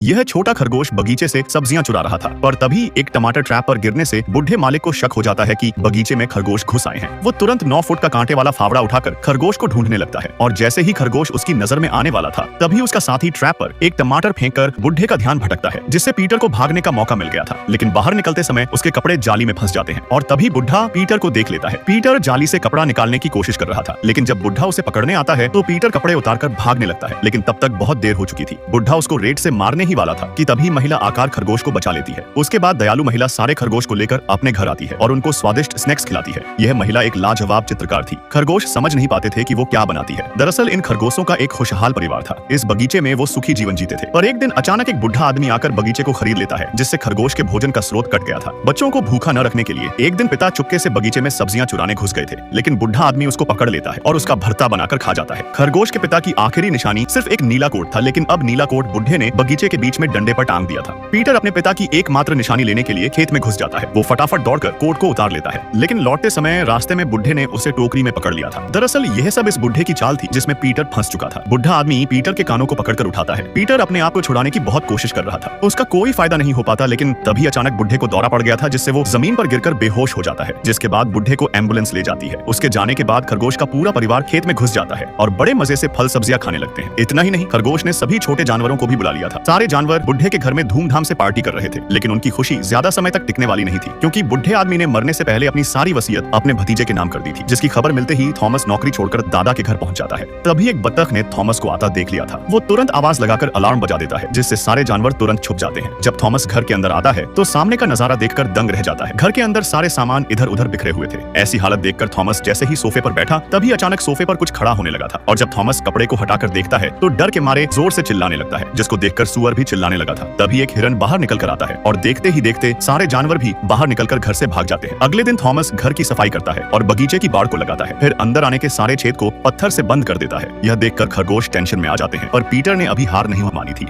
यह छोटा खरगोश बगीचे से सब्जियां चुरा रहा था, पर तभी एक टमाटर ट्रैप पर गिरने से बुढ़े मालिक को शक हो जाता है कि बगीचे में खरगोश घुस आए हैं। वो तुरंत 9 फुट का कांटे वाला फावड़ा उठाकर खरगोश को ढूंढने लगता है और जैसे ही खरगोश उसकी नजर में आने वाला था, तभी उसका साथी ट्रैप पर एक टमाटर फेंककर बुढ़े का ध्यान भटकता है, जिससे पीटर को भागने का मौका मिल गया था। लेकिन बाहर निकलते समय उसके कपड़े जाली में फंस जाते हैं और तभी बुढ़ा पीटर को देख लेता है। पीटर जाली से कपड़ा निकालने की कोशिश कर रहा था, लेकिन जब बुढ़ा उसे पकड़ने आता है तो पीटर कपड़े उतारकर भागने लगता है, लेकिन तब तक बहुत देर हो चुकी थी। बुढ़ा उसको रेत से मारने ही वाला था कि तभी महिला आकार खरगोश को बचा लेती है। उसके बाद दयालु महिला सारे खरगोश को लेकर अपने घर आती है और उनको स्वादिष्ट स्नैक्स खिलाती है। यह महिला एक लाजवाब चित्रकार थी। खरगोश समझ नहीं पाते थे कि वो क्या बनाती है। दरअसल इन खरगोशों का एक खुशहाल परिवार था। इस बगीचे में वो सुखी जीवन जीते थे। पर एक दिन अचानक एक बुढ़ा आदमी आकर बगीचे को खरीद लेता है, जिससे खरगोश के भोजन का स्रोत कट गया था। बच्चों को भूखा न रखने के लिए एक दिन पिता चुपके से बगीचे में सब्जियां चुराने घुस गए थे, लेकिन बुढ़ा आदमी उसको पकड़ लेता है और उसका भरता बनाकर खा जाता है। खरगोश के पिता की आखिरी निशानी सिर्फ एक नीला कोट था, लेकिन अब नीला कोट बुढ़े ने बगीचे के बीच में डंडे पर टांग दिया था। पीटर अपने पिता की एकमात्र निशानी लेने के लिए खेत में घुस जाता है। वो फटाफट दौड़कर कोट को उतार लेता है, लेकिन लौटते समय रास्ते में बुढ़े ने उसे टोकरी में पकड़ लिया था। दरअसल यह सब इस बुढ़े की चाल थी जिसमें पीटर फंस चुका था। बुढ़ा आदमी पीटर के कानों को पकड़कर उठाता है। पीटर अपने आप को छुड़ाने की बहुत कोशिश कर रहा था। उसका कोई फायदा नहीं हो पाता, लेकिन तभी अचानक बुढ़े को दौरा पड़ गया था, जिससे वो जमीन पर गिरकर बेहोश हो जाता है। जिसके बाद बुढ़े को एम्बुलेंस ले जाती है। उसके जाने के बाद खरगोश का पूरा परिवार खेत में घुस जाता है और बड़े मजे से फल सब्जियां खाने लगते हैं। इतना ही नहीं, खरगोश ने सभी छोटे जानवरों को भी बुला लिया था। सारे जानवर बुढ़े के घर में धूमधाम से पार्टी कर रहे थे, लेकिन उनकी खुशी ज्यादा समय तक टिकने वाली नहीं थी, क्योंकि बुढ़े आदमी ने मरने से पहले अपनी सारी वसीयत अपने भतीजे के नाम कर दी थी। जिसकी खबर मिलते ही थॉमस नौकरी छोड़कर दादा के घर पहुंच जाता है। तभी एक बत्तख ने थॉमस को आता देख लिया था। वो तुरंत आवाज लगाकर अलार्म बजा देता है, जिससे सारे जानवर तुरंत छुप जाते हैं। जब थॉमस घर के अंदर आता है तो सामने का नजारा देखकर दंग रह जाता है। घर के अंदर सारे सामान इधर उधर बिखरे हुए थे। ऐसी हालत देखकर थॉमस जैसे ही सोफे पर बैठा, तभी अचानक सोफे पर कुछ खड़ा होने लगा था और जब थॉमस कपड़े को हटाकर देखता है तो डर के मारे जोर से चिल्लाने लगता है, जिसको देखकर सुअर भी चिल्लाने लगा था। तभी एक हिरन बाहर निकल कर आता है और देखते ही देखते सारे जानवर भी बाहर निकलकर घर से भाग जाते हैं। अगले दिन थॉमस घर की सफाई करता है और बगीचे की बाड़ को लगाता है। फिर अंदर आने के सारे छेद को पत्थर से बंद कर देता है। यह देखकर खरगोश टेंशन में आ जाते हैं, पर पीटर ने अभी हार नहीं मानी थी।